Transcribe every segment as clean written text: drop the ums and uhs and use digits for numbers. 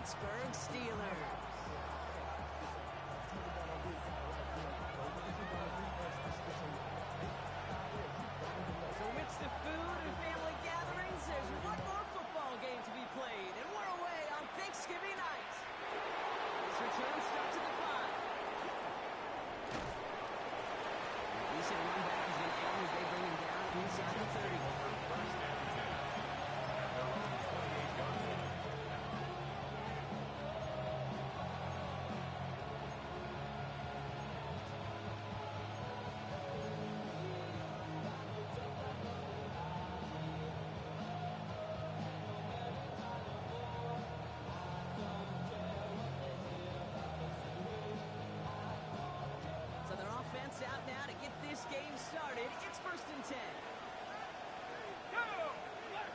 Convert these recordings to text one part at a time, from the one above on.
Pittsburgh Steelers. So amidst the food and family gatherings, there's one more football game to be played, and we're away on Thanksgiving night. This return starts at the 5. The decent run back is going to end as they bring him down inside the 30. Out now to get this game started. It's 1st and 10. Go! Alert!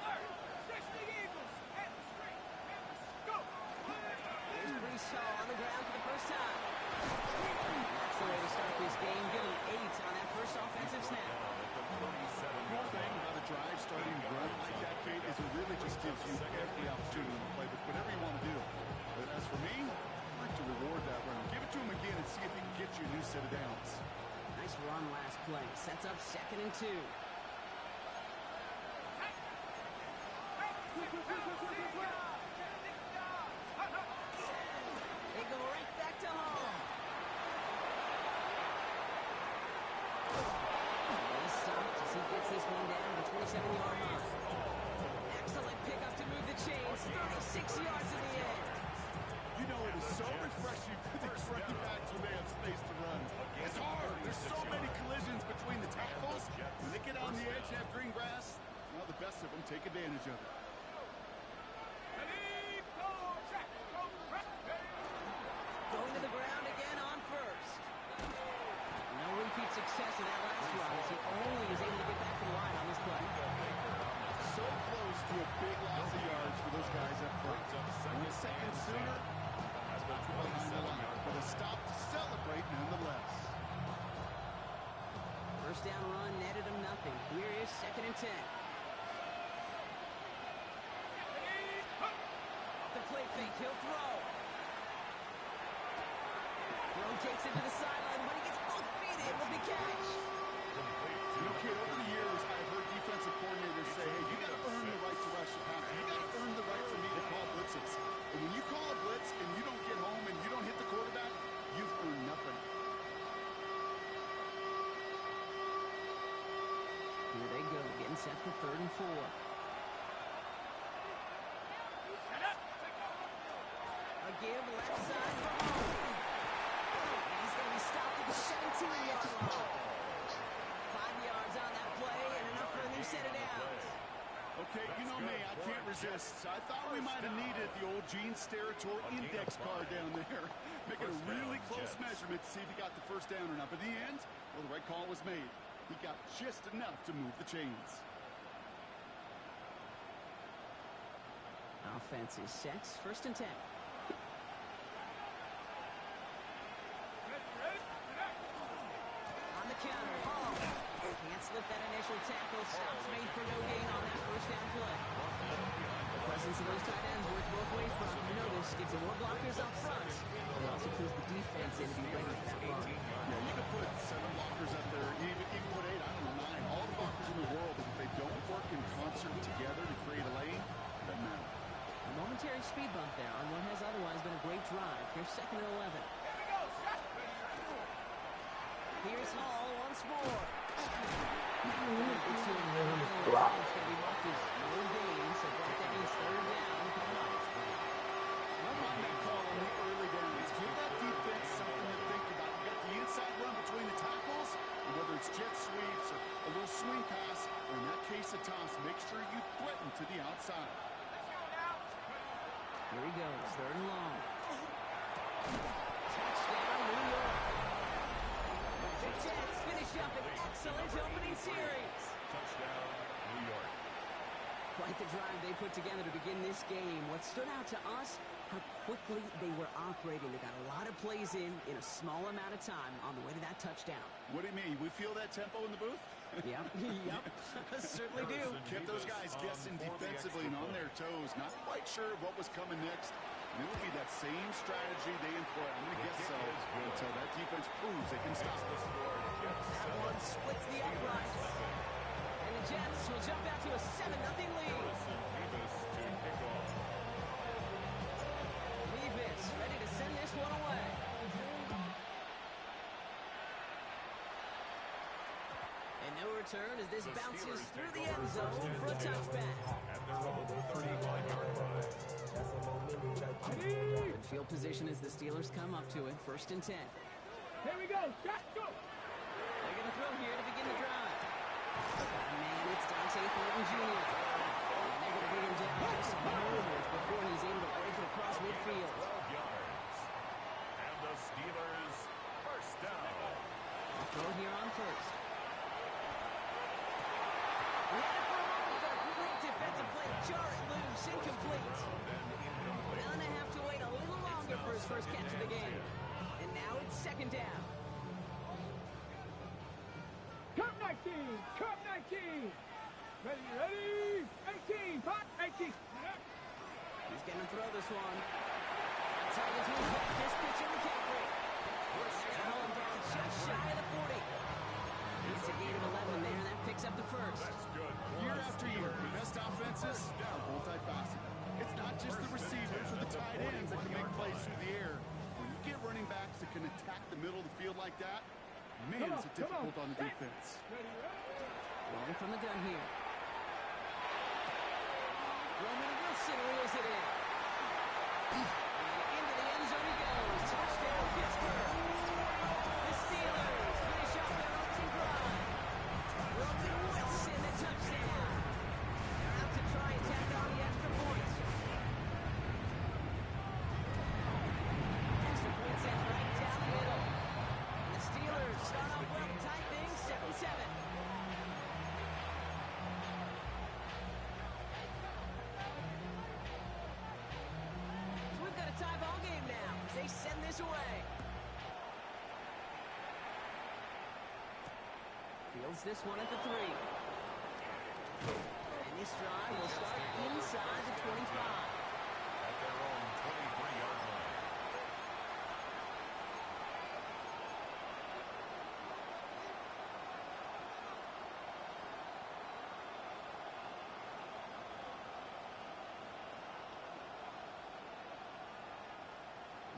Alert! 60 Eagles! And straight! And go! Here's Brees on the ground for the first time. That's the way to start this game. Give him 8 on that first offensive snap. Cool thing about a drive starting run like that, Kate, is it really just gives you every opportunity to play with whatever you want to do. But as for me, I'd like to reward that run. Give it to him again and see if he can get you a new set of downs. Nice run last play. Sets up 2nd and 2. They go right back to home. He's stopped as he gets this one down to the 27-yard line. Excellent pickup to move the chains. 36 yards in the end. You know, it is so refreshing for these running backs when they have space to run. It's hard. There's so many collisions between the tackles. When they get on the edge and have green grass, well, the best of them take advantage of it. Going to the ground again on 1st. No repeat success in that last run as he only is able to get back to the line on this play. So close to a big loss of yards for those guys up front. 1 second sooner, but a stop to celebrate nonetheless. First down run netted him nothing. Here is 2nd and 10. Off the play fake, he'll throw. Throw takes it to the sideline, but he gets both feet in with the catch. You know, kid, over the years, I've heard defensive coordinators say, hey, you got to earn the right to rush the passer. You got to earn the right for me to call blitzes. And when you call a blitz and you don't get home and you don't hit the quarterback, you've earned nothing. Here they go, getting set for 3rd and 4. A give left side for home. And he's going to be stopped at the 17-yard line. 5 yards on that play and enough for a new set of downs. Okay, you know me, I can't resist. I thought we might have needed the old Gene Steratore index card down there. Making a really close measurement to see if he got the first down or not. But in the end, well, the right call was made. He got just enough to move the chains. Offense is set. 1st and 10. On the counter, Hall. Can't slip that initial tackle. Stops made for no gain on that first down play. The presence of those tight ends works both ways, Brock. You know this. Gives them more blockers up front. But it also pulls the defense in to be ready for that run. Yeah, you can put 7 blockers up there, even put 8, I don't know, 9. All the blockers in the world, but if they don't work in concert together to create a lane, it doesn't matter. A momentary speed bump there on what has otherwise been a great drive. Here's 2nd and 11. Here's Hall once more. It's going to be marked as no gain, so that means 3rd down coming up. I mind that call on the early downs. Give that defense something to think about. You got the inside run between the tackles, and whether it's jet sweeps or a little swing pass, or in that case a toss, make sure you threaten to the outside. Here he goes, 3rd and long. Touchdown, New York. The Jets finish up an excellent opening series. Touchdown, New York. Quite the drive they put together to begin this game. What stood out to us, how quickly they were operating. They got a lot of plays in a small amount of time on the way to that touchdown. What do you mean? We feel that tempo in the booth? Yep, yep, certainly do. Kept those guys guessing defensively and on their toes. Not quite sure of what was coming next. And it will be that same strategy they employ. I'm going to guess so until that defense proves they can stop us. That one splits the uprights. And the Jets will jump out to a 7-0 lead. Levis ready to send this one away. And no return as this bounces through the end zone for a touchback. Good field position as the Steelers come up to it. 1st and 10. Here we go. Shot, go. They're going to throw here to begin the drive. Man, it's Dante Thornton Jr. And they're going to bring him down just moments before he's able to break it across midfield. 12 yards. And the Steelers first down. Throw here on 1st. We had it for a moment, but a great defensive play. Jar it loose, incomplete. Now going to have to wait a little longer for his first catch of the game. And now it's 2nd down. Cup 19. Cup 19. Ready. 18. Pot 18. He's going to throw this one. Target to his back. This pitch in the McCaffrey. They're going to hold him down just shy of the 40. It's a gain of 11 there, and that picks up the first. Year after year, the best offenses are multifaceted. It's not just the receivers or the tight ends that can make plays through the air. When you get running backs that can attack the middle of the field like that, man, is it difficult on the defense. Rolling from the gun here. Roman Wilson reels it in. And into the end zone he goes. Touchdown, Pittsburgh. The Steelers finish off their opening drive. Roman Wilson, the touchdown. They're out to try and tack on the extra point. Extra point sent right down the middle. And the Steelers start off well, tie things 7-7. So we've got a tie ball game now as they send this away. Fields this one at the 3. And this drive will start inside the 25. At their own 23-yard line.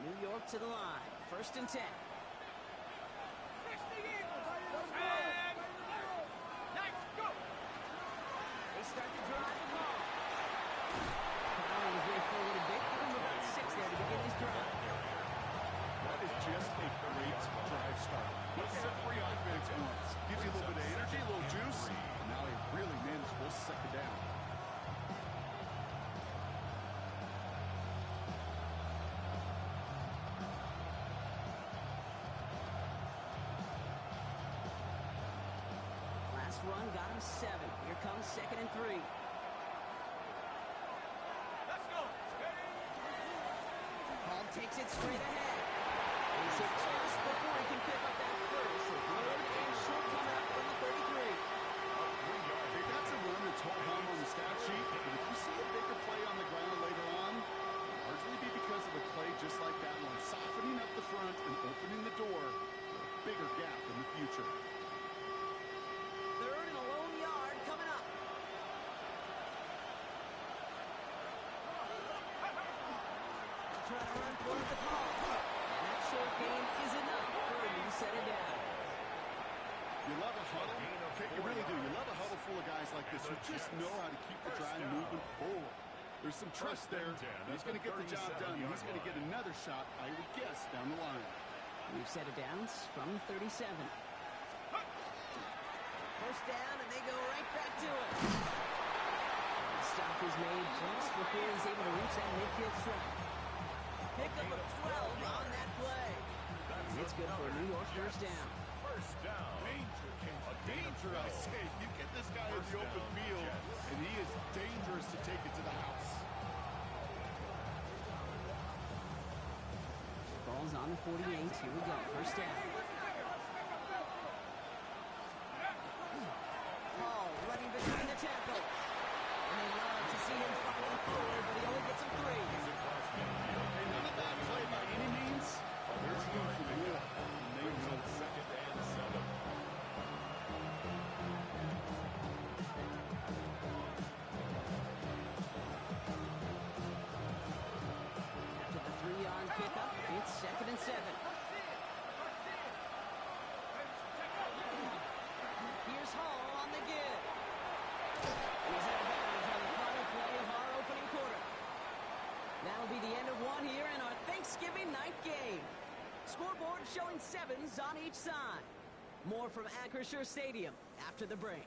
New York to the line. 1st and 10. They start the drive at home. Powell was way forward a bit. Give him about 6 there to begin this drive. That is just a great drive start. Looks at free offense once. Gives you a little bit of energy, a little juice. Now a really manageable 2nd down. Last run got him 7. Here comes 2nd and 3. Let's go. Hall takes it straight ahead. He's hit just before he can pick up that first. 3rd and short coming up from the 33. Hey, that's a run that's hold home on the stat sheet, but if you see a bigger play on the ground later on, it'll largely be because of a play just like that one, softening up the front and opening the door for a bigger gap in the future. 3rd and a lone yard coming up. Try to run for it with Hall. And that short gain is enough for him to set it down. You love a huddle. Okay, you really do. You love a huddle full of guys like this who just know how to keep the drive moving forward. There's some trust there. He's going to get the job done. He's going to get another shot, I would guess, down the line. We've set it down from the 37. First down, and they go right back to it. The stop is made just before he's able to reach that midfield strike. Pickup of 12 on that play. And it's good for a New York first down. First down. Danger, I say. You get this guy in the open field, and he is dangerous to take it to the house. Ball's on the 48. Here we go. First down. showing 7s on each side. More from Acrisure Stadium after the break.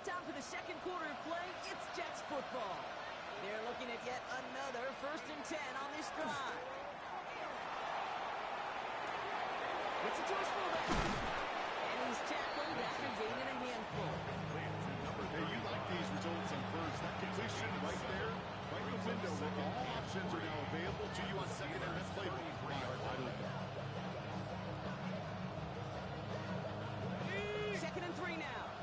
Time for the second quarter of play. It's Jets football. They're looking at yet another 1st and 10 on this drive. It's a choice fullback. And he's tackled after gaining a handful. Hey, you like these results on first. That completion right there, right in the window where all options are now available to you on second down. That's playbook. Second and 3 now.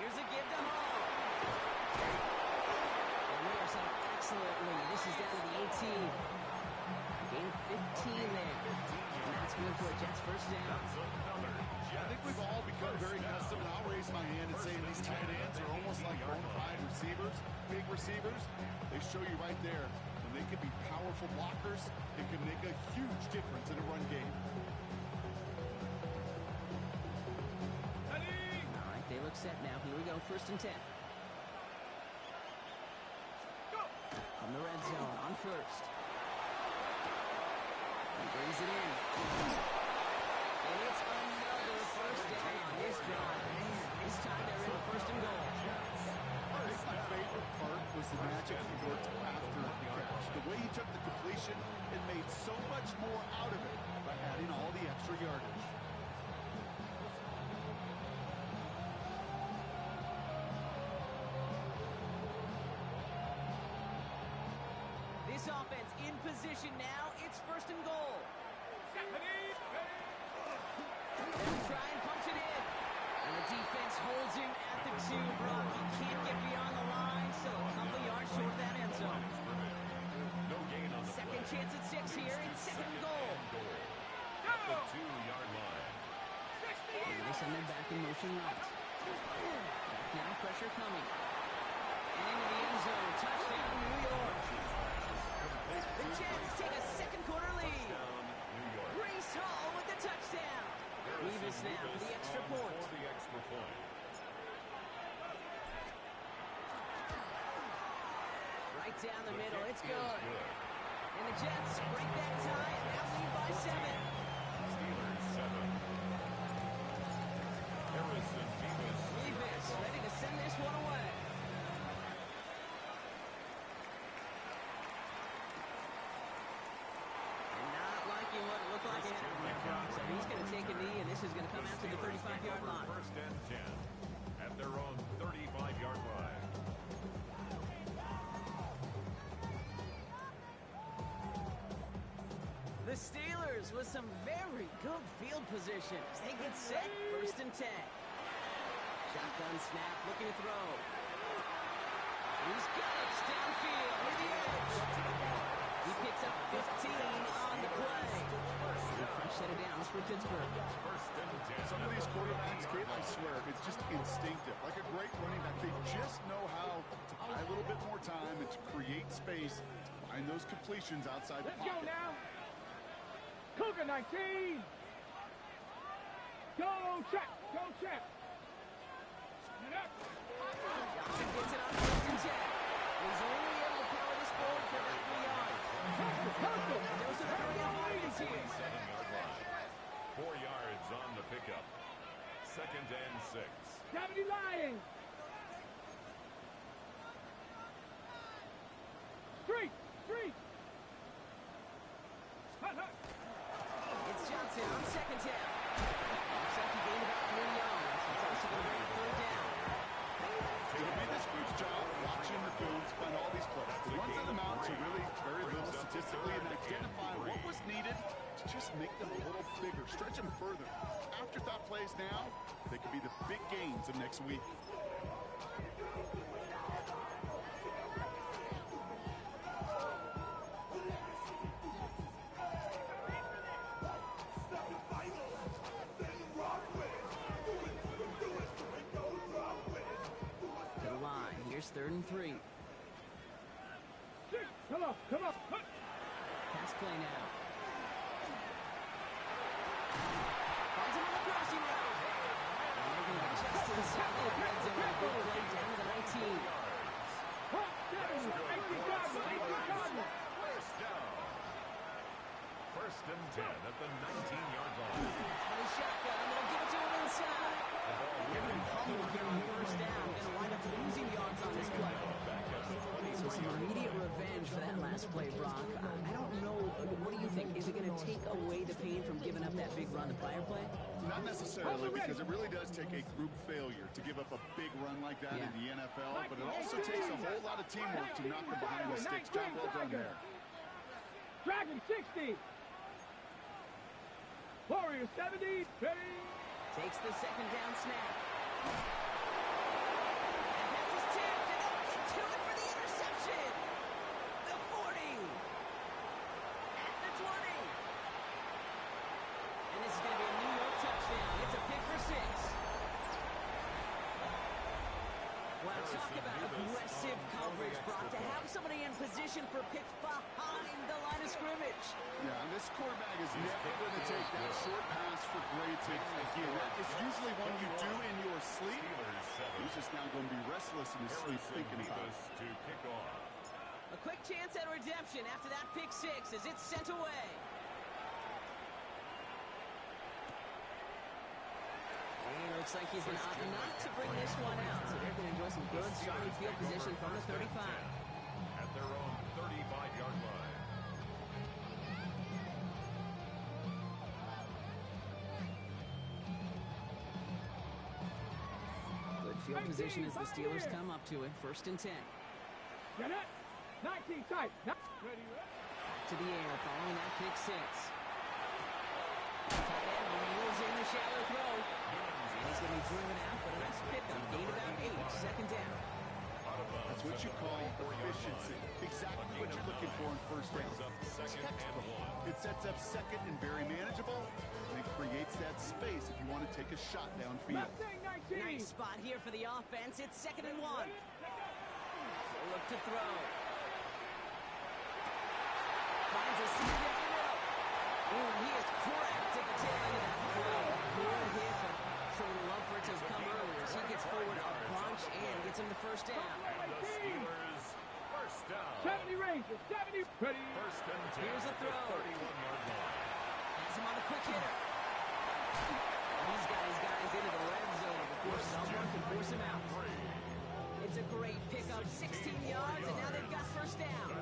Here's a give to Hall. And they are set up excellently. This is down to the 18. Gain 15 there. And that's good for a Jets first down. I think we've all become very accustomed, and I'll raise my hand and say these tight ends are almost like bona fide receivers, big receivers. They show you right there, when they can be powerful blockers, it can make a huge difference in a run game. All right, they look set now. Here we go, 1st and 10. From the red zone on 1st. He brings it in. And it's another 1st down on this drive. Man, this time they're in the 1st and goal. I think my favorite part was the magic he worked after the catch. The way he took the completion and made so much more out of it by adding all the extra yardage. This offense in position now. It's 1st and goal. They'll try and punch it in. And the defense holds him at the 2. Brock, he can't get beyond the line, still a couple yards short of that end zone. Second chance at 6 here, and 2nd and goal. The 2-yard line. And they send them back in motion right. Back now, pressure coming. And into the end zone. Touchdown, New York. The Jets take a second quarter lead. Breece Hall with the touchdown. Revis now for the extra point. Right down the middle. It's good. And the Jets break that tie and now lead by 7. Steelers 7. Revis ready to send this one away. What it looked like ahead of him. So he's going to take a knee, and this is going to come out to the 35-yard line. 1st and 10 at their own 35-yard line. The Steelers with some very good field position as they get set. 1st and 10. Shotgun snap, looking to throw. He's got it downfield with the edge. He picks up 15 on the play. A fresh set of downs for Pittsburgh. Some of these quarterbacks, Kate, I swear, it's just instinctive. Like a great running back, they just know how to buy a little bit more time and to create space to find those completions outside the pocket. Let's go now. Cougar 19. Go check. Go check. Johnson gets it on 1st and 10. He's only able to power this forward for about 3 yards. Those are the early offense here. 4 yards on the pickup. 2nd and 6. Deputy lying. Street. It's Johnson on 2nd down. Looks like he gained about 3 yards. It's also going to bring a 3rd down. It'll be this group's job watching the film to find all these plays. The ones on the mounts are really very little statistically and identify what was needed to just make them a little bigger, stretch them further. Afterthought plays now, they could be the big gains of next week. third and 3. Come on, come on. Pass play now. Finds him on the crossing route. And they're going to get just inside that red zone. A big play down to the 19. First and 10 at the 19-yard line. Out of the shotgun, they'll give it to him inside. They're going to pummeled here on first down. Going to wind up losing yards on this play. So some immediate revenge for that last play, Brock. I don't know. What do you think? Is it going to take away the pain from giving up that big run the prior play? Not necessarily, because it really does take a group failure to give up a big run like that in the NFL, but it also takes a whole lot of teamwork to knock them behind the sticks. Job well done there. Dragon 60. Warrior 70. Ready. Takes the second down snap. And pass is tipped, and they'll get to it for the interception. The 40. At the 20. And this is going to be a New York touchdown. It's a pick for 6. Well, talk about aggressive coverage, Brock. To have somebody in position for picks behind the line of scrimmage. Yeah, and this quarterback is never going to take that short pass for granted. Again, that is usually one you do in your sleep. He's just now going to be restless in his sleep thinking about it. To kick off. A quick chance at redemption after that pick 6 as it's sent away. And it looks like he's going to opt not to bring this one out. So they're going to enjoy some good starting field position from the 35. At their own 35-yard line. Good field position as the Steelers come up to it. First and 10. Get it. 19 tight. Ready. Back to the air following that pick 6. Tight end wheels in the shallow throw. And he's going to be driven out, but a nice pickup. Gain about 8. Second down. That's what you call efficiency. Exactly what you're looking for in first down. Textbook. It sets up second and very manageable, and it creates that space if you want to take a shot downfield. Nice spot here for the offense. It's second and 1. So look to throw. Finds a seam down the middle. Oh, and he is cracked at the tail end of that play. Good hit, but sure would love for it to have come earlier. So he gets forward a bunch and gets him the first down. And the Steelers first down. 70 Rangers. 70. Ready. First and 10. Here's a throw. 31-yard line. Has him on a quick hitter. These guys into the red zone before someone can force him out. It's a great pickup, 16 yards, and now they've got first down.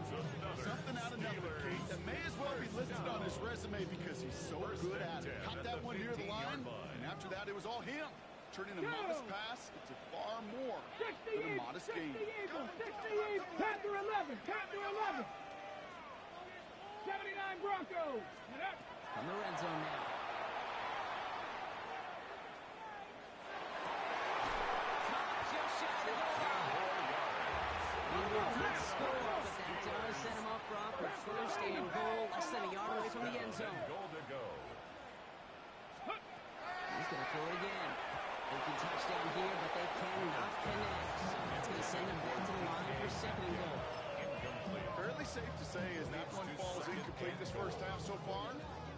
Something out of nothing, Kate, that may as well be listed on his resume because he's so good at it. Caught that one near the line, and after that, it was all him. Turning a modest pass into far more than a modest gain. 60 Eagles. 60 Eagles. Panther 11. Panther 11. 79 Broncos. From the red zone now. Just shy of the goal line. He will not score, but that does set him up, Brock, with first and goal, less than a yard away from the end zone. Goal to go. He's going to throw it again. They can touch down here, but they cannot connect. So that's going to send them back to the line for second and goal. Fairly safe to say as that one falls incomplete this first half so far,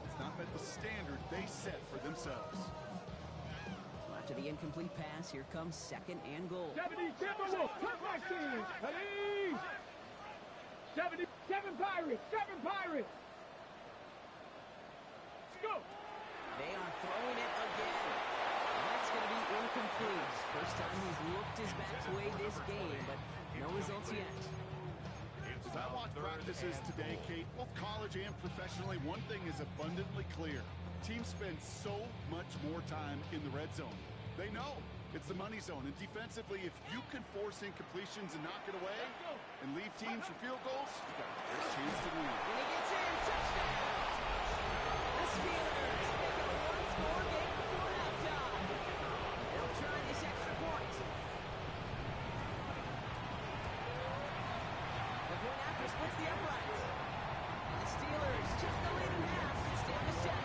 it's not met the standard they set for themselves. So after the incomplete pass, here comes second and goal. 70 Timberwolves. Turn my team. Ready. 77 Pirates. 7 Pirates. Let's go. They are throwing it again. That's going to be incomplete. First time he's looked his best way this game, but no results yet. As I watch practices today, Kate, both college and professionally, one thing is abundantly clear. Teams spend so much more time in the red zone. They know it's the money zone, and defensively, if you can force incompletions and knock it away and leave teams for field goals, you got a great chance to win. When he gets in, touchdown! The Steelers make it a one-score game before halftime. They'll try this extra point. The point after splits the uprights. And the Steelers just the lead in half. It's down to 7.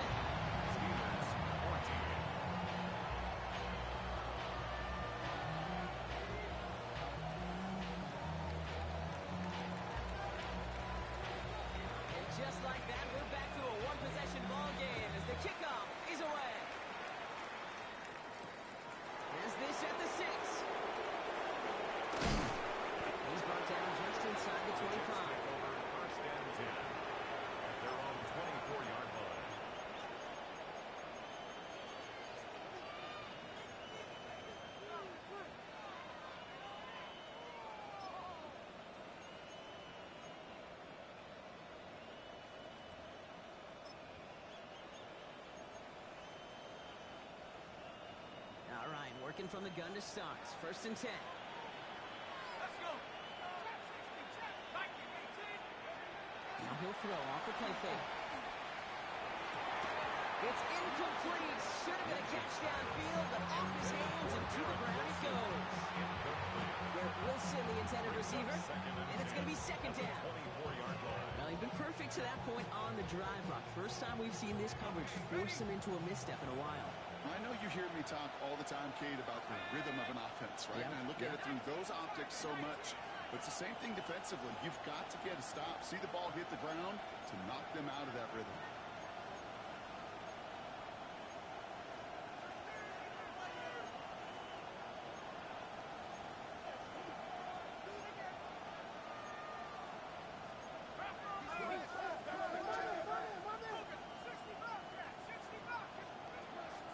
formation from the gun to start. 1st and 10. Now he'll throw off the play fake. It's incomplete. Should have been a catch downfield, but off his hands and to the ground it goes. Garrett Wilson, the intended receiver, and it's going to be 2nd down. Well, he's been perfect to that point on the drive, Brock. First time we've seen this coverage force him into a misstep in a while. I know you hear me talk all the time, Kate, about the rhythm of an offense, right? Yeah. And I look at it through those optics so much. But it's the same thing defensively. You've got to get a stop, see the ball hit the ground to knock them out of that rhythm.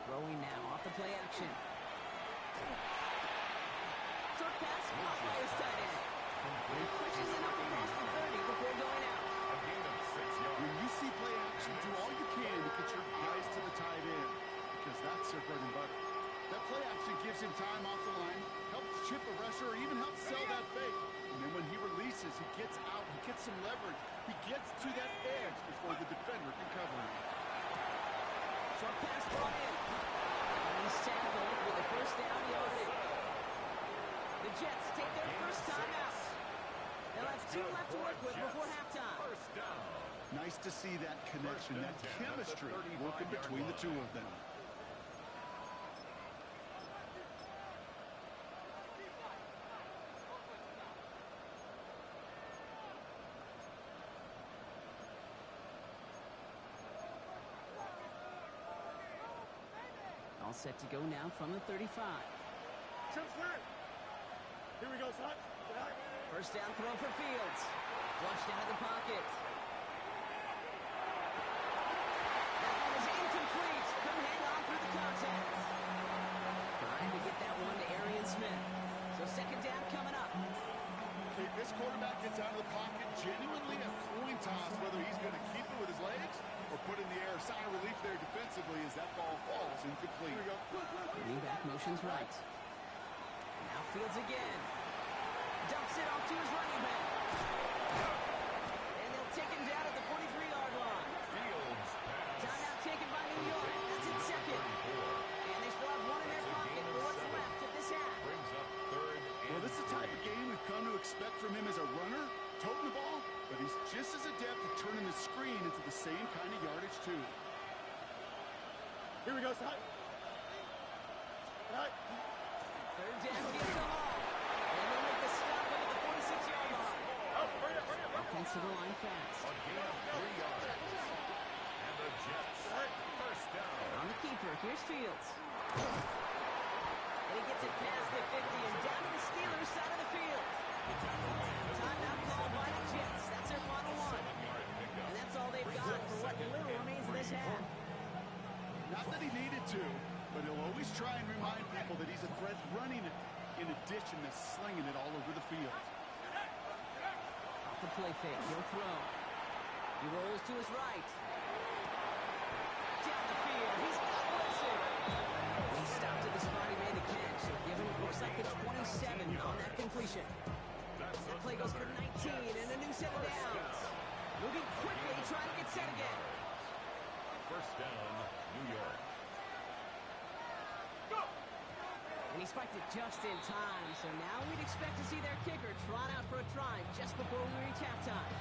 Throwing now off the play action. Short pass caught by his tight end. He pushes it up across the 30 before going out. When you see play action, do all you can to get your eyes to the tight end, because that's their bread and butter. That play action gives him time off the line, helps chip a rusher, or even helps sell that fake. And then when he releases, he gets out, he gets some leverage. He gets to that edge before the defender can cover him. Short pass brought in. And he's tackled with a 1st down yardage. The Jets take their first time out. They'll have 2 left to work with before halftime. Nice to see that connection, that chemistry working between the two of them. All set to go now from the 35. Here we go, son. 1st down throw for Fields. Flushed out of the pocket. That one is incomplete. Couldn't hang on through the contact. Trying to get that one to Arian Smith. So 2nd down coming up. Okay, this quarterback gets out of the pocket, genuinely a coin toss, whether he's going to keep it with his legs or put in the air. Sigh of relief there defensively as that ball falls incomplete. Running back motions right. Now Fields again. Dumps it off to his running back. And they'll take him down at the 43-yard line. Timeout taken by New York. That's in 2nd. And they still have 1 in their pocket for what's left of this half. Well, this is the type of game we've come to expect from him as a runner, toting the ball, but he's just as adept at turning the screen into the same kind of yardage, too. Here we go, son. 3rd down gives them all. And they'll make the stop at the 46-yard line. Offensive line fast. And the Jets, 1st down. On the keeper, here's Fields. And he gets it past the 50 and down to the Steelers' side of the field. Timeout called by the Jets. That's their final one. And that's all they've got for what little remains of this half. Not that he needed to, but he'll always try and remind people that he's a threat running it in addition to slinging it all over the field. Off the play fake, he'll throw. He rolls to his right. Down the field, he's got Wilson. He stopped at the spot he made the catch, so given it looks like the 27 on that completion. That play goes for 19 and a new set of downs. Moving quickly, trying to get set again. 1st down, New York. And he spiked it just in time, so now we'd expect to see their kicker trot out for a try just before we reach halftime.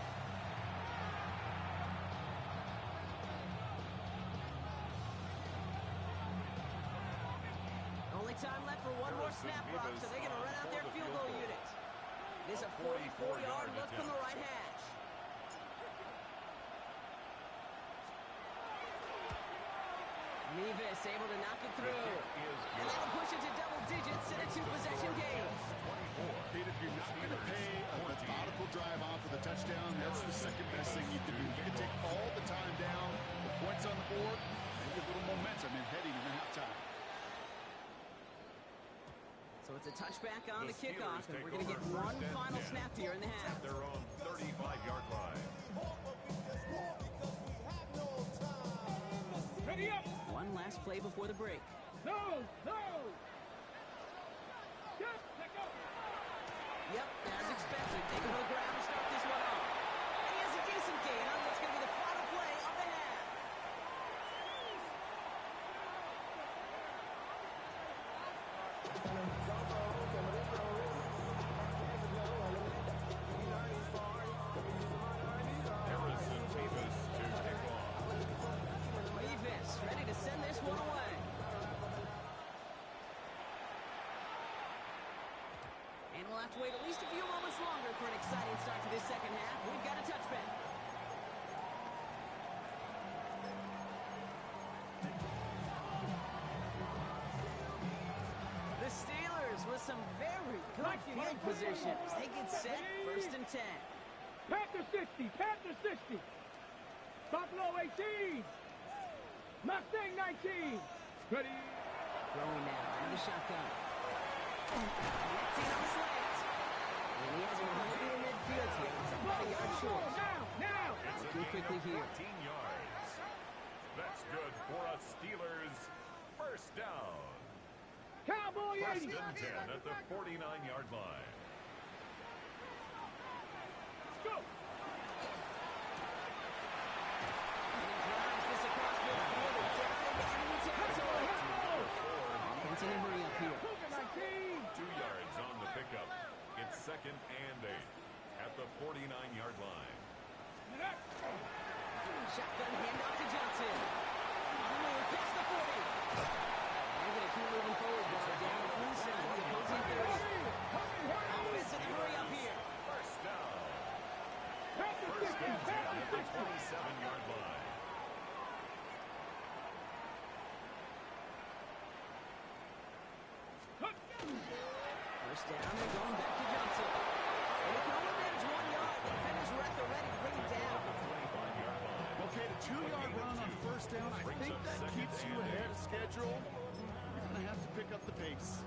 Only time left for one more snap, Brock, so they're going to run out their field goal unit. It is a 44-yard look from the right hash. Nevis able to knock it through. And that'll push it to double digits in a 2-possession game. Kate, if you're not going to pay a methodical drive off with a touchdown, that's the second best thing you can do. You can take all the time down, the points on the board, and get a little momentum in heading into halftime. So it's a touchback on the kickoff, and we're going to get one final snap here in the half. Their own 35-yard line. Ready up. One last play before the break. No, no. Yep, as expected. Taking the ground to start this one off. And he has a decent gain on what's going to be the final play of the half. Harrison Davis to kick off. Davis ready to send this one away. And we'll have to wait at least a few moments longer for an exciting start to this second half. We've got a touchback. The Steelers with some very good field position as they get set, 1st and 10. Panther 60, Panther 60. Buffalo 18. Mustang 19. Ready. Throwing now out of the shotgun. Connecting on the slant. And he has a right in midfield here. It's about a yard short. Now. It's a Too quickly here. 14 yards. That's good for a Steelers first down. Cowboy First 80. and 10 at the 49-yard line. Go. And he drives this across midfield and down into enemy territory. Offense in a hurry up here. 19. 2 yards on the pickup. It's 2nd and 8 at the 49-yard line. Shotgun handoff to Johnson. On the move, past the 40. They're going to keep moving forward, ball down inside the opposing 30. Offense in a hurry up here. First down. Panther First 60, and 10 Panther at the 60. 27-yard line. First down, they're going back to Johnson. And they can only manage 1 yard. The defenders were at the ready to bring it down. 25-yard line. Okay, the 2-yard run on first down, I think that keeps you ahead of schedule. You're going to have to pick up the pace.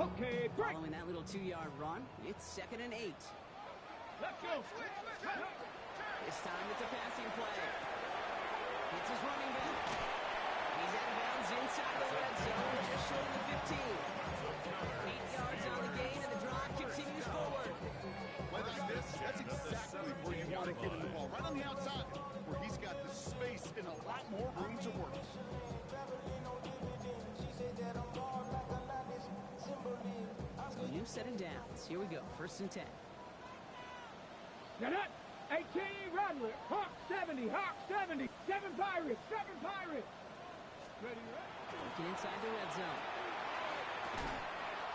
Okay, break. Following that little 2-yard run, it's 2nd and 8. Let's go. This time it's a passing play. It's his running back. He's out of bounds inside the red zone, just short of the 15. 8 yards on the gain, and the drive continues forward. Play like this, that's exactly where you want to get in the ball. Right on the outside, where he's got the space and a lot more room to work. So new set of downs. Here we go, 1st and 10. Now that 18 Rattler. Hawk 70, Hawk 70. 7 Pirates, 7 Pirates. Ready. Looking inside the red zone.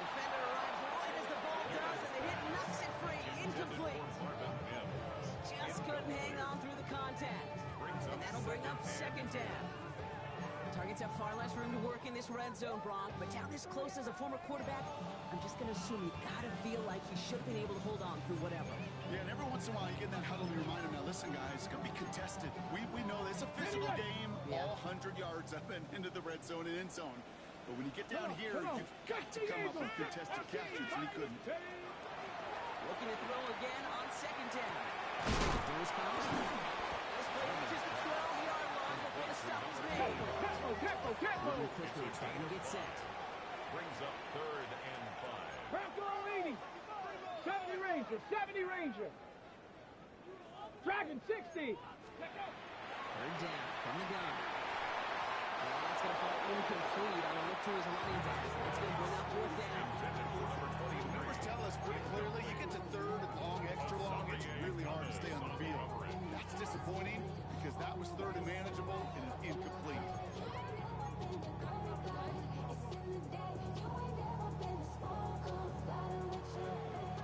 Defender arrives right as the ball does, and the hit knocks it free. Incomplete. Just couldn't hang on through the contact. And that'll bring up 2nd down. Targets have far less room to work in this red zone, Bronk, but down this close as a former quarterback, I'm just going to assume you got to feel like he should have been able to hold on through whatever. Yeah, and every once in a while you get in that huddle and you remind him, now listen guys, it's going to be contested. We know it's a physical game, Yeah. all 100 yards up and into the red zone and end zone. But when you get down here, you've got to come up with contested captures, and he couldn't. Looking to throw again on 2nd down. Dennis comes. This play reaches the 12-yard line before the stop is made. Moving quickly, trying to get set. Brings up 3rd and 5. Bronco 80. 70 Ranger, 70 Ranger. Dragon 60. 3rd down from the gun. Well, that's going to fall incomplete on a look to his running back. That's going to bring up 4th down. Numbers tell us pretty clearly, you get to 3rd and long, extra long, it's really hard to stay on the field. That's disappointing because that was 3rd and manageable and it's incomplete.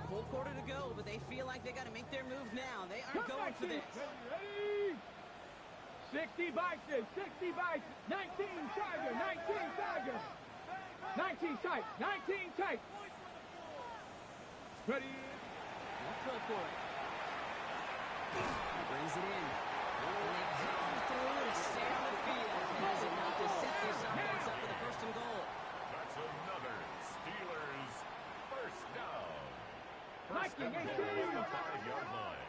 Full quarter to go, but they feel like they got to make their move now. They aren't going for this. Ready? 60 Bison, 60 Bison. 19 Tiger, 19 Tiger. 19 tight, 19 tight. Ready? Let's go for it. He brings it in. And they come through to stay on the field. And is enough to set this offense up with a 1st and goal. That's another Steelers first down. First Viking, and goal at the 5-yard line.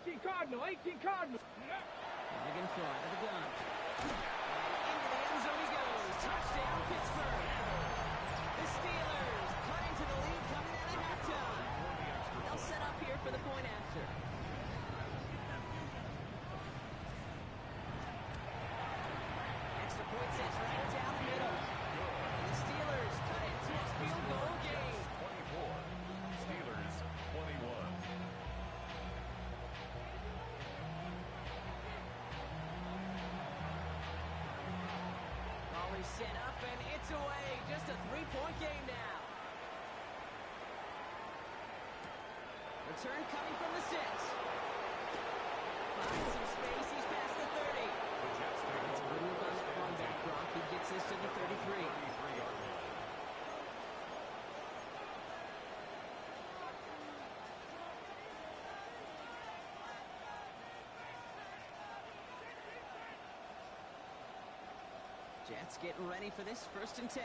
18 Cardinal, 18 Cardinal. Again, throw out of the gun. Into the end zone he goes. Touchdown, Pittsburgh. The Steelers cut into the lead coming out of halftime. They'll set up here for the point after. Extra point set right down the middle. And the Steelers cut it to a field goal game. 24. Steelers 21. Volley set up and it's away. Just a 3-point game now. Return coming from the 6. Finds some space. He's past the 30. That's a good move on that one back, Brock. He gets this to the 33. Jets getting ready for this 1st and 10.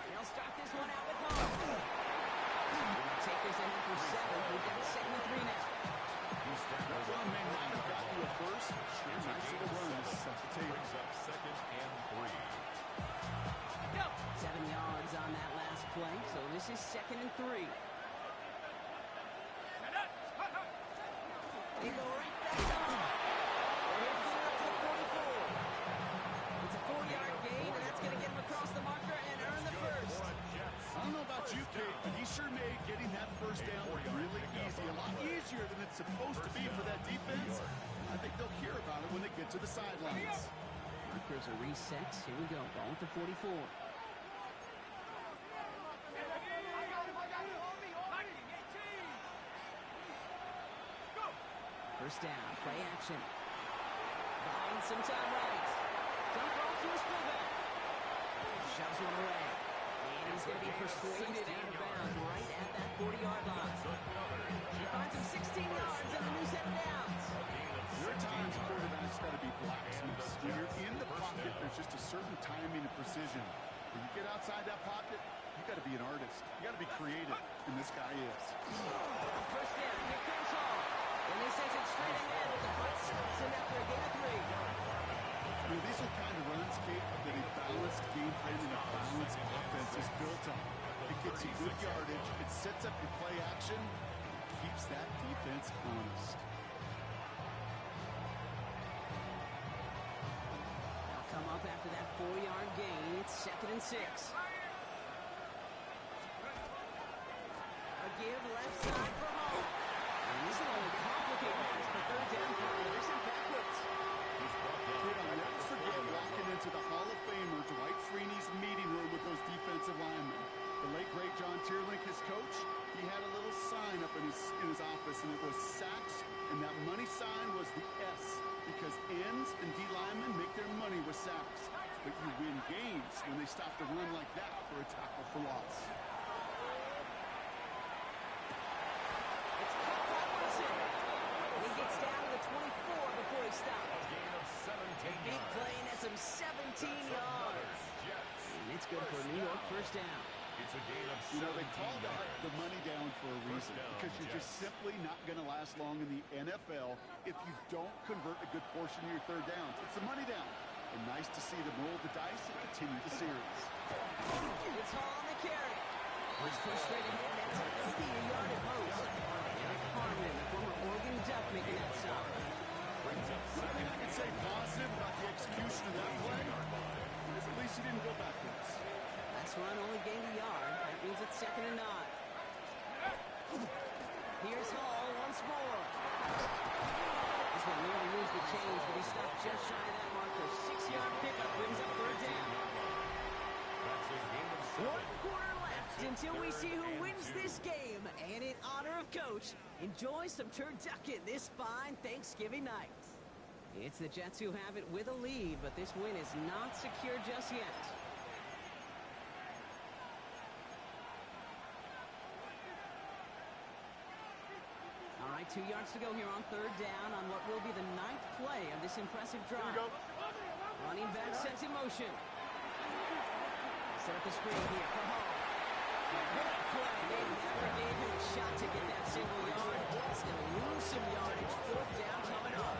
They'll start this one out with home. Take this in for 7. We've got 2nd and 3 now. That run may not have got you a first. Sure, nice little run to set the table. Brings up 2nd and 3. 7 yards on that last play, so this is 2nd and 3. They go right back on. They're hitting up to the 44. It's a 4-yard gain, and that's going to get him across the marker and earn the first. I don't know about you, Kate, but he sure made getting that first down look really easy. A lot easier than it's supposed to be for that defense. I think they'll hear about it when they get to the sidelines. Markers are reset. Here we go. Ball with the 44. First down, play action. Buying some time right. Dump off to his fullback. Shoves one away. And he's going to be persuaded out of bounds right at that 40-yard line. He finds him 16 yards on a new set of downs. There are times quarterbacks got to be blacksmiths. When you're in the pocket, there's just a certain timing and precision. When you get outside that pocket, you got to be an artist. You got to be creative, and this guy is. First down, here comes Hall. And he sends it straight ahead with the front stops him after a gain of 3. You know, these are the kind of runs, Kate, that a balanced game plan and a balanced offense is built on. It gets you good yardage. It sets up your play action. Keeps that defense honest. They'll come up after that 4-yard gain. It's 2nd and 6. A give left side for Hall. And this will only complicate matters for 3rd down. They're sent backwards. Kid, I'll never forget walking into the Hall of Famer Dwight Freeney's meeting room with those defensive linemen. The late, great John Tierlink, his coach, he had a little sign up in his office, and it was sacks, and that money sign was the S, because ends and D linemen make their money with sacks. But you win games when they stop the run like that for a tackle for loss. It's caught by Wilson. And he gets down to the 24 before he stops. A gain of 17 Big yards. play, and that's him 17 yards. Jets. And it's good for a New York first down. It's a gain of 17 You know, they call that yards. the money down for a reason, down, because you're just Jets. simply not going to last long in the NFL if you don't convert a good portion of your 3rd downs. It's the money down. And nice to see them roll the dice and continue the series. It's Hall on the carry. He's pushed straight ahead. That's going to be a yard at most. Eric Harmon, the former Oregon Duck, making that stop. One thing I can say positive about the execution of that play is at least he didn't go backwards. Last run only gained a yard. That means it's 2nd and 9. Here's Hall once more. This one nearly moves the chains, but he stopped just shy of that marker. 6-yard pickup brings up 3rd down. That's a gain of 7. 1 quarter left until we see who wins this game. And in honor of Coach, enjoy some turducken this fine Thanksgiving night. It's the Jets who have it with a lead, but this win is not secure just yet. All right, 2 yards to go here on 3rd down on what will be the 9th play of this impressive drive. Running back sets in motion. Set up the screen here for Hall. What a play. They never gave him a shot to get that single yard. He's going to lose some yardage. Fourth down coming up.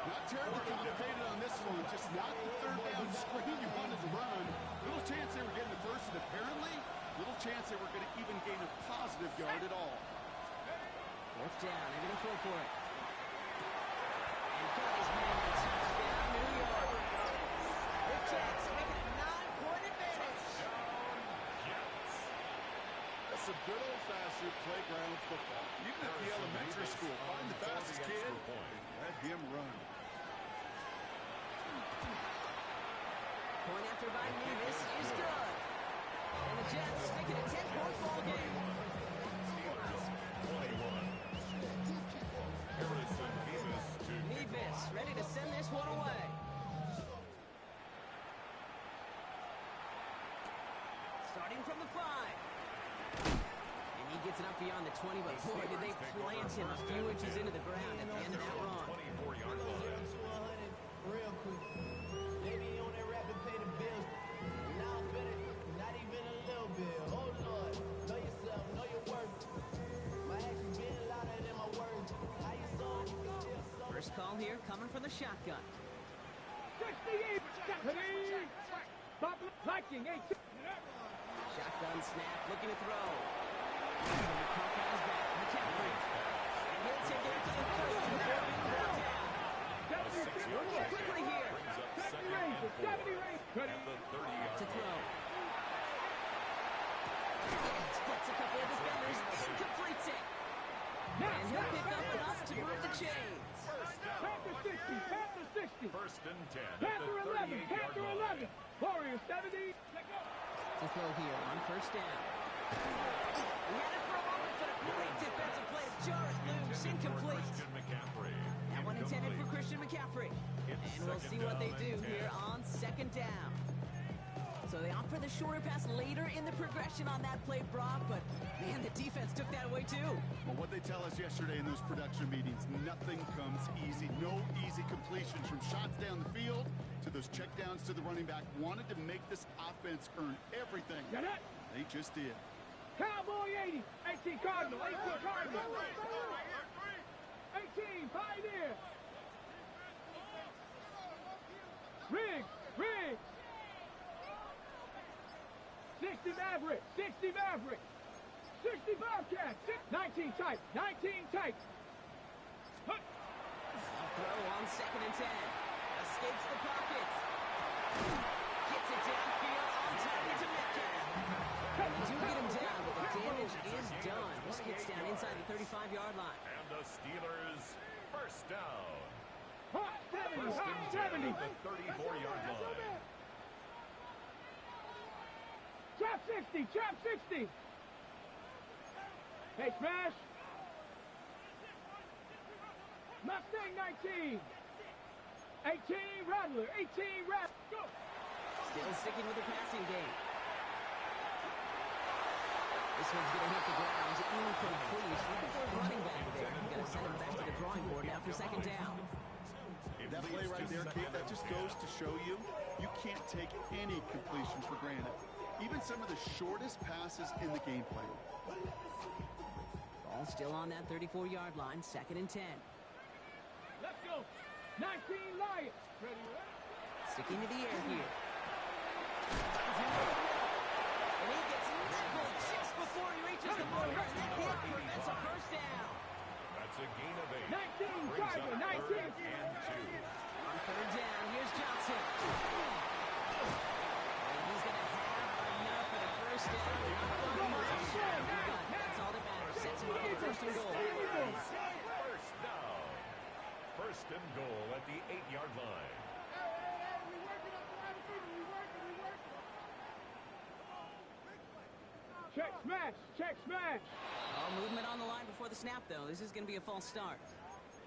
Not terribly complicated on this one. Just not the third down screen you wanted to run. Little chance they were getting the first, and apparently, little chance they were going to even gain a positive yard at all. Fourth down. They're going to throw for it. And Kelly's made a touchdown, New York. The Jets make it a 9-point advantage. That's some good old-fashioned playground football. Even at the elementary school, find the fastest kid, let him run. Point after by Nevis is good. And the Jets make it a 10-point ball game. Nevis ready to send this one away. Starting from the 5. And he gets it up beyond the 20, but boy, did they plant him a few inches into the ground at the end of that run. 24-yard line. Real quick. Maybe on that rapid pay the bill. Now I'm finished. Not even a little bit. Oh Lord. Know yourself. Know your worth. My actions been louder than my words. How you saw you can still saw. First call here coming from the shotgun. 68. Viking 18. Shotgun snap, looking to throw. Caught on his back, McCaffrey. And he'll take it up to the 30 before being brought down. Moving quickly here. 70 range. To throw. Splits a couple of defenders and completes it. And he'll pick up enough to move the chains. Panther 60. Panther 60. First and 10 at Panther the 11. 38-yard Panther line. 11. Warriors 70. To throw here on first down. He had it for a moment, but a great defensive play to jar it loose. Incomplete. Christian McCaffrey. That one intended for Christian McCaffrey. And we'll see what they do here on second down. So they opt for the shorter pass later in the progression on that play, Brock, but man, the defense took that away too. Well, what they tell us yesterday in those production meetings, nothing comes easy. No easy completions from shots down the field to those checkdowns to the running back. Wanted to make this offense earn everything. Got it? They just did. Cowboy 80. 18 Cardinal. 18 Cardinal. 18 Pioneer. Riggs. Riggs. 60 Maverick. 60 Maverick. 60 Bobcat. 19 type. 19 type. A throw on second and 10. Escapes the pocket. Gets it downfield on target to Metcalf. And they do get him down, but the damage is done. This gets down inside the 35-yard line. And the Steelers first down. Hot 70. First Hot and 10 70. at the 34-yard line. Trap 60. Trap 60. Hey, smash. Mustang 19. 18 Rattler. 18 Rattler. Go. Still sticking with the passing game. This one's going to hit the ground. Incomplete. Looking for a running back there. Going to send him back to the drawing board now for second down. That play right there, Kate, that just goes to show you, you can't take any completions for granted. Even some of the shortest passes in the game plan. Ball still on that 34-yard line. Second and 10. Let's go. 19 Lions. Ready, Sticking to the air here. And he gets leveled just before he reaches the marker. And that hit prevents a first down. That's a gain of 8. 19 Brings Tiger. up 19. third and 2. On third down, here's Johnson. And he's going to have enough for the first down. Not much. That's all that matters. Sets him up with a first and goal. First down. First and goal at the 8-yard line. Check smash. Check smash. Oh, movement on the line before the snap, though. This is going to be a false start.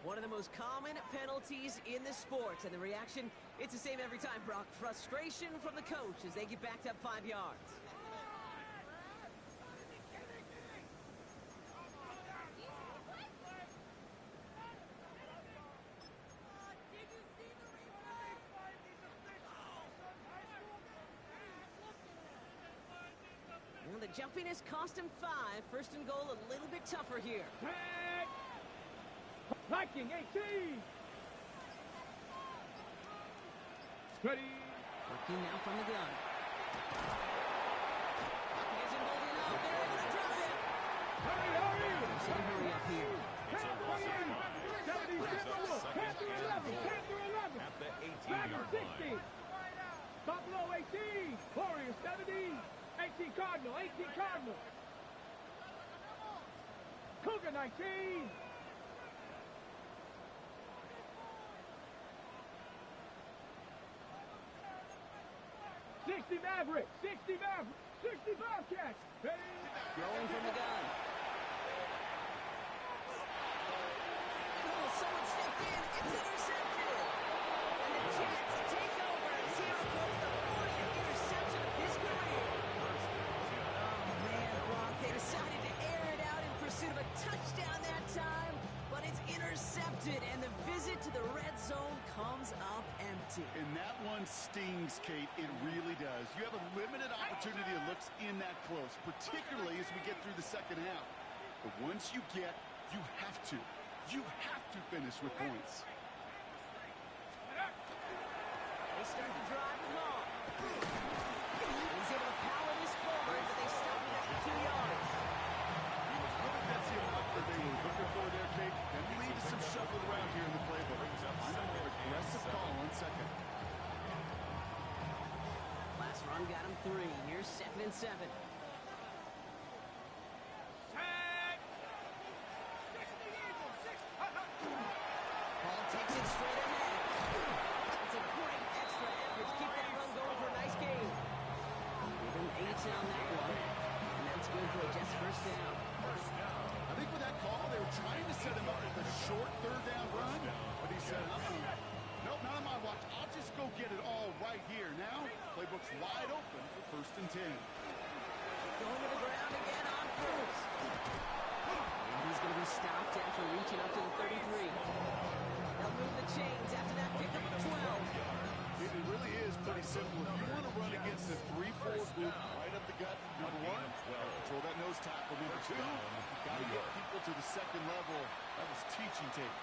One of the most common penalties in the sport, and the reaction, it's the same every time, Brock. Frustration from the coach as they get backed up 5 yards. Well, the jumpiness cost him 5. First and goal, a little bit tougher here. Tag! Viking 18! Ready? Working now from the gun. Pocket isn't holding up. They're able to drop it. Hurry, hurry! There's a hurry up here. It's a loss of 5. Brings up 10 second through and 11, goal 10 through 11. at the Dragon 18-yard 60. line. Buffalo 18. Warriors 70. 18 Cardinal, 18 Cardinal. Cougar 19. Maverick, 60 Maverick, 60 Bobcats. Ready? Throwing from the gun. Oh, someone stepped in. It's intercepted. And the Jets take over as he records the 40th interception of his career. Oh, man, Brock, they decided to air it out in pursuit of a touchdown that time, but it's intercepted, and the visit to the red zone comes up empty. And that one stings, Kate. It really does. You have a limited opportunity that looks in that close, particularly as we get through the second half. But once you get, you have to finish with points. They start the drive with Hall. He's able to power this forward, but they stop him at the 2 yards. I think that's the amount that they were looking for there, Kate. And lead to some shuffle around here in the playbook. I'm a more aggressive call on second. Last run got him 3. Here's 2nd and 7. Ball takes it straight ahead. It's a great extra effort to keep that run going for a nice game. Give him 8 on that one. And that's good for a Jets first down. I think with that call, they were trying to set him up with a short third down run. But he said, nope, not on my watch. I'll just go get it all right here. Now, playbook's wide open for 1st and 10. Going to the ground again on first. And he's going to be stopped after reaching up to the 33. They'll move the chains after that pickup of 12. It really is pretty simple. If you want to run against a 3-4 group right up the gut, number 1, control that nose tackle. Number 2, you've got to get people to the second level. That was teaching tape.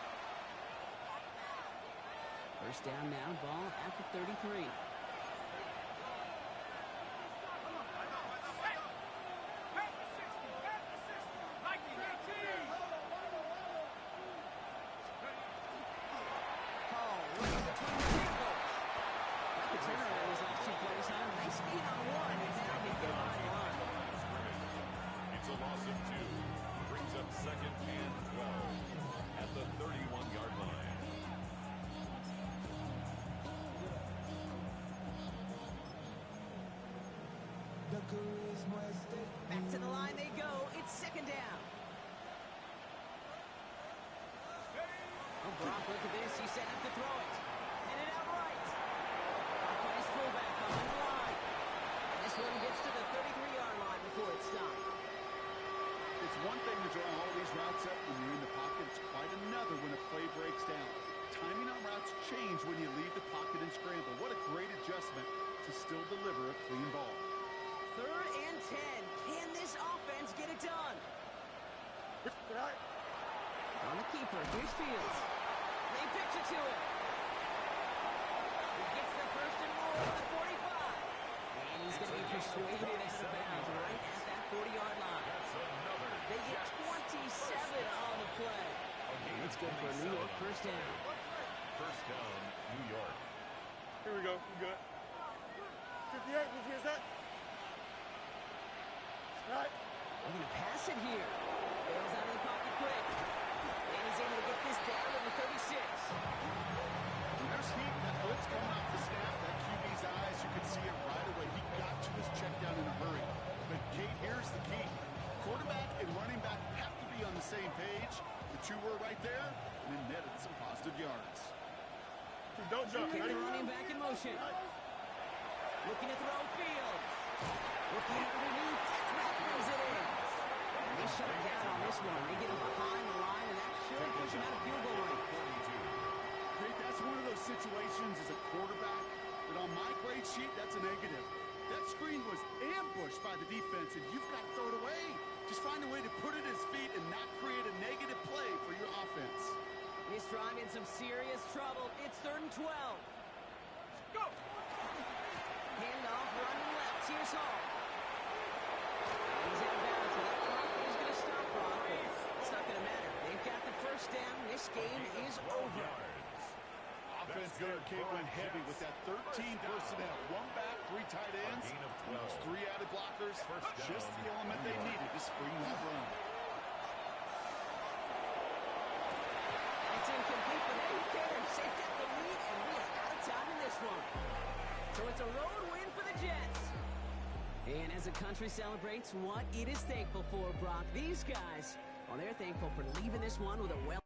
First down now, ball at the 33. Hall running between the tackles. Like the turnaround these last 2 plays, huh? Nice gain on 1, and now they get on the line. It's a loss of 2. Brings up 2nd and 12 at the 31-yard line. Back to the line they go. It's 2nd down. Oh, Brock, look at this. He's set up to throw it. Hit it out right. Plays fullback behind the line. And this one gets to the 33-yard line before it's stopped. It's one thing to draw all these routes up when you're in the pocket. It's quite another when a play breaks down. Timing on routes change when you leave the pocket and scramble. What a great adjustment to still deliver a clean ball. 3rd and 10. Can this offense get it done? On the keeper. Here's Fields. They pitch it to him. He gets the first and more at the 45. And he's going to be persuaded out of bounds right at that 40-yard line. They get 27 on the play. And it's good for a New York first down. First down, New York. Here we go. We good. 58, did you hear that? Right. They're going to pass it here. Bails out of the pocket quick. And he's able to get this down to the 36. And there's heat. That blitz coming off the snap. That QB's eyes, you could see it right away. He got to his check down in a hurry. But, Kate, here's the key. Quarterback and running back have to be on the same page. The 2 were right there, and it netted some positive yards. Don't jump. Kick Ready? the running back in motion. Looking to throw Fields. Looking underneath. That brings it in. And they shut it down on this one. They get him behind the line, and that should push him out of field goal range. Great, that's one of those situations as a quarterback that on my grade sheet, that's a negative. That screen was ambushed pushed by the defense, and you've got to throw it away. Just find a way to put it at his feet and not create a negative play for your offense. He's strong in some serious trouble. It's 3rd and 12. Go! Handoff running left. Here's Hall. He's out of bounds. So that clock is going to stop Brock. It's not going to matter. They've got the first down. This game is over. Offense there, Kate, went heavy with that 13 personnel. 1 back, 3 tight ends, and those 3 added blockers. Just the element they needed to spring that run. It's incomplete, but who cares? They've got the lead, and we are out of time in this one. So it's a road win for the Jets. And as the country celebrates what it is thankful for, Brock, these guys, well, they're thankful for leaving this one with a well